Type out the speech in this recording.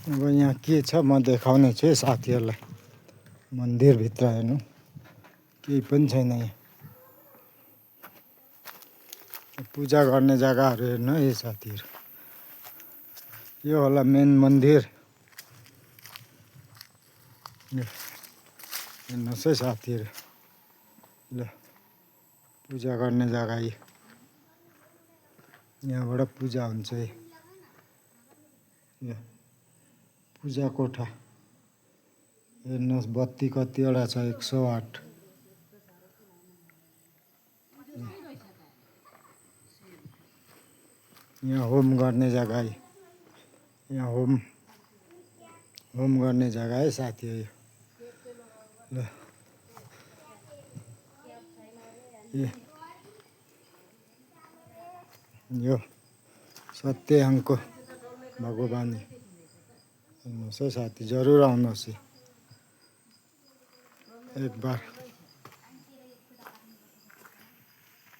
अब यहाँ के छ म देखाउने छु है साथीहरूलाई। मन्दिरभित्र हेर्नु केही पनि छैन यहाँ। पूजा गर्ने जग्गाहरू हेर्नु है साथीहरू। यो होला मेन मन्दिर। हेर्नुहोस् है साथीहरू, ल पूजा गर्ने जग्गा यहाँबाट पूजा हुन्छ है। पूजा कोठा हेर्नुहोस्, बत्ती कतिवटा छ, 108। यहाँ होम गर्ने जग्गा है। यहाँ होम गर्ने जग्गा है साथीहरू। ल यो सत्यङको भगवानी हेर्नुहोस् है साथी, जरुर आउनुहोस् एक बार।